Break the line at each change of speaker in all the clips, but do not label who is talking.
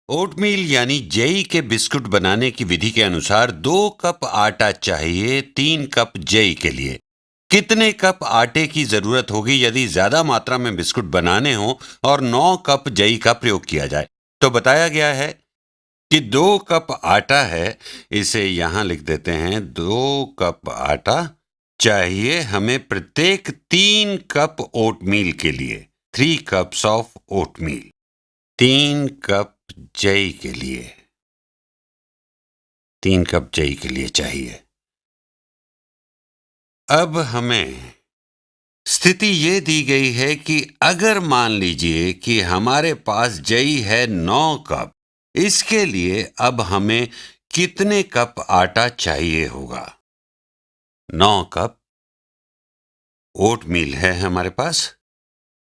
Oatmeal यानी JEE के biscuit बनाने की विधि के अनुसार 2 कप आटा चाहिए 3 कप जेई के लिए। कितने कप आटे की जरूरत होगी यदि ज्यादा मात्रा में बिस्कुट बनाने हो और 9 कप जेई का प्रयोग किया जाए? तो बताया गया है कि 2 कप आटा है, इसे यहां लिख देते हैं। 2 कप आटा चाहिए हमें प्रत्येक 3 कप ओटमील के लिए। 3 कप्स ऑफ ओटमील। 3 कप जई के लिए। 3 कप जई के लिए चाहिए। अब हमें स्थिति ये दी गई है कि अगर मान लीजिए कि हमारे पास जई है 9 कप, इसके लिए अब हमें कितने कप आटा चाहिए होगा? 9 कप ओटमील है हमारे पास।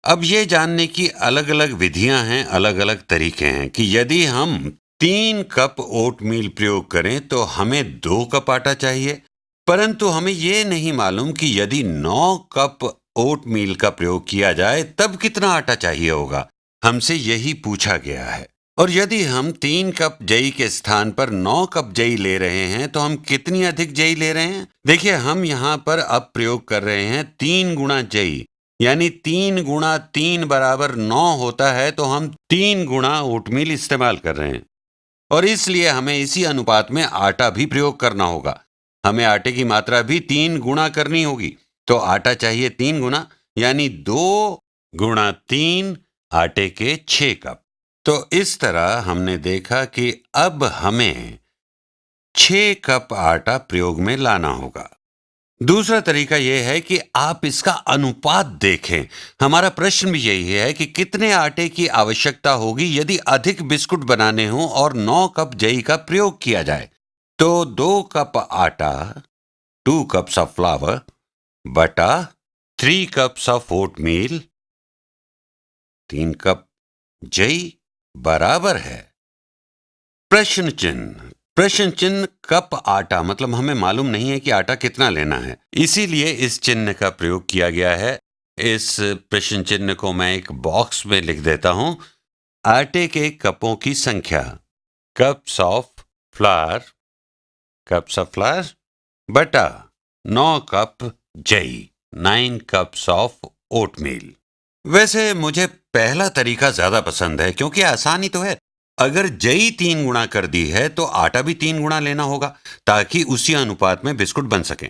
अब ये जानने की अलग अलग विधियां हैं, अलग अलग तरीके हैं कि यदि हम 3 कप ओटमील प्रयोग करें तो हमें 2 कप आटा चाहिए, परंतु हमें ये नहीं मालूम कि यदि 9 कप ओटमील का प्रयोग किया जाए तब कितना आटा चाहिए होगा। हमसे यही पूछा गया है। और यदि हम 3 कप जई के स्थान पर 9 कप जई ले रहे हैं तो हम कितनी अधिक जई ले रहे हैं? देखिए, हम यहाँ पर अब प्रयोग कर रहे हैं 3 गुणा जई, यानी 3 गुणा 3 बराबर 9 होता है, तो हम 3 गुणा ओटमील इस्तेमाल कर रहे हैं और इसलिए हमें इसी अनुपात में आटा भी प्रयोग करना होगा। हमें आटे की मात्रा भी 3 गुणा करनी होगी, तो आटा चाहिए 3 गुना, यानी 2 गुणा 3 आटे के 6 कप। तो इस तरह हमने देखा कि अब हमें 6 कप आटा प्रयोग में लाना होगा। दूसरा तरीका यह है कि आप इसका अनुपात देखें। हमारा प्रश्न भी यही है कि कितने आटे की आवश्यकता होगी यदि अधिक बिस्कुट बनाने हों और 9 कप जई का प्रयोग किया जाए। तो 2 कप आटा, 2 कप्स ऑफ फ्लावर बटा 3 कप्स ऑफ ओटमील, 3 कप जई बराबर है प्रश्न चिन्ह। प्रश्न चिन्ह कप आटा, मतलब हमें मालूम नहीं है कि आटा कितना लेना है, इसीलिए इस चिन्ह का प्रयोग किया गया है। इस प्रश्न चिन्ह को मैं एक बॉक्स में लिख देता हूं। आटे के कपों की संख्या, cups of flower, cups of flower बटा 9 कप जई, 9 कप्स ऑफ ओटमील। वैसे मुझे पहला तरीका ज्यादा पसंद है क्योंकि आसानी तो है। अगर जई 3 गुणा कर दी है तो आटा भी 3 गुणा लेना होगा ताकि उसी अनुपात में बिस्कुट बन सकें।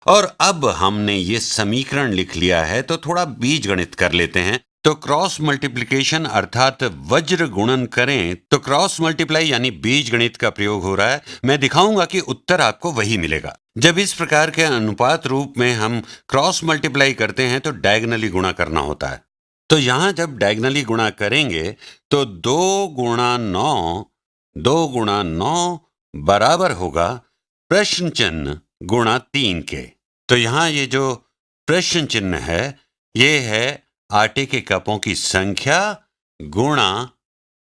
और अब हमने ये समीकरण लिख लिया है तो थोड़ा बीज गणित कर लेते हैं। तो क्रॉस मल्टीप्लिकेशन अर्थात वज्र गुणन करें तो क्रॉस मल्टीप्लाई यानी बीज गणित का प्रयोग हो रहा है। मैं दिखाऊंगा कि उत्तर आपको वही मिलेगा। जब इस प्रकार के अनुपात रूप में हम क्रॉस मल्टीप्लाई करते हैं तो डायगोनली गुणा करना होता है। तो यहां जब डायगोनली गुणा करेंगे तो 2 गुणा 9, 2 गुणा 9 बराबर होगा प्रश्न चिन्ह गुणा 3 के। तो यहां ये जो प्रश्न चिन्ह है ये है आटे के कपों की संख्या गुणा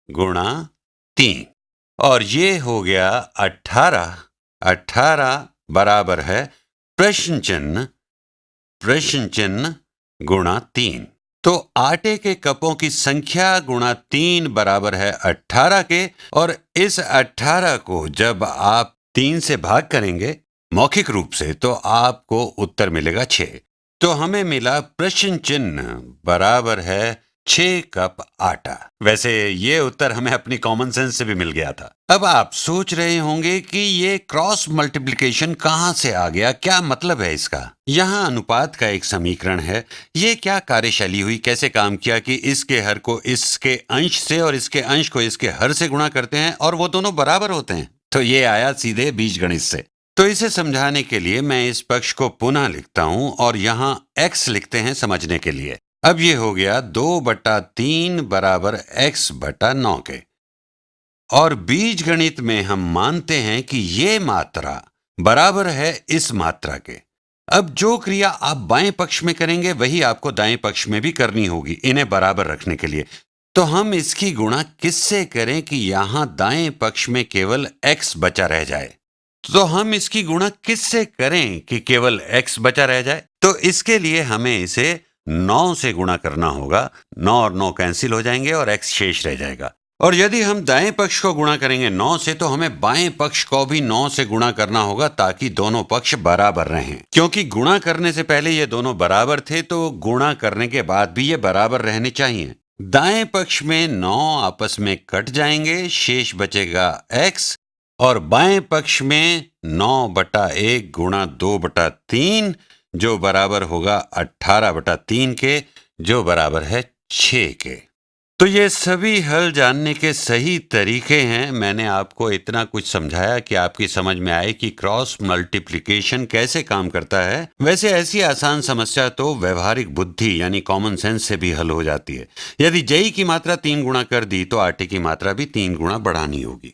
गुणा 3 और ये हो गया 18। 18 बराबर है प्रश्न चिन्ह गुणा 3। तो आटे के कपों की संख्या गुणा 3 बराबर है 18 के, और इस 18 को जब आप 3 से भाग करेंगे मौखिक रूप से तो आपको उत्तर मिलेगा 6। तो हमें मिला प्रश्न चिन्ह बराबर है 6 कप आटा। वैसे ये उत्तर हमें अपनी कॉमन सेंस से भी मिल गया था। अब आप सोच रहे होंगे कि ये क्रॉस मल्टीप्लिकेशन कहां से आ गया, क्या मतलब है इसका? यहां अनुपात का एक समीकरण है। ये क्या कार्यशैली हुई, कैसे काम किया कि इसके हर को इसके अंश से और इसके अंश को इसके हर से गुणा करते हैं और वो दोनों बराबर होते हैं। तो ये आया सीधे बीजगणित से। तो इसे समझाने के लिए मैं इस पक्ष को पुनः लिखता हूं और यहां x लिखते हैं समझने के लिए। अब ये हो गया 2/3 बराबर x बटा 9 के, और बीजगणित में हम मानते हैं कि ये मात्रा बराबर है इस मात्रा के। अब जो क्रिया आप बाएं पक्ष में करेंगे वही आपको दाएं पक्ष में भी करनी होगी इन्हें बराबर रखने के लिए। तो हम इसकी गुणा किससे करें कि यहां दाएं पक्ष में केवल x बचा रह जाए? तो हम इसकी गुणा किससे करें कि केवल x बचा रह जाए? तो इसके लिए हमें इसे 9 से गुणा करना होगा। 9 और 9 कैंसिल हो जाएंगे और x शेष रह जाएगा। और यदि हम दाएं पक्ष को गुणा करेंगे 9 से तो हमें बाएं पक्ष को भी 9 से गुणा करना होगा ताकि दोनों पक्ष बराबर रहें। क्योंकि गुणा करने से पहले ये दोनों बराबर थे तो गुणा करने के बाद भी ये बराबर रहने चाहिए। दाएं पक्ष में 9 आपस में कट जाएंगे, शेष बचेगा x, और बाएं पक्ष में 9/1 गुणा 2/3 जो बराबर होगा 18/3 के, जो बराबर है 6 के। तो ये सभी हल जानने के सही तरीके हैं। मैंने आपको इतना कुछ समझाया कि आपकी समझ में आए कि क्रॉस मल्टीप्लिकेशन कैसे काम करता है। वैसे ऐसी आसान समस्या तो व्यवहारिक बुद्धि यानी कॉमन सेंस से भी हल हो जाती है। यदि जेई की मात्रा 3 गुणा कर दी तो आटे की मात्रा भी 3 गुणा बढ़ानी होगी।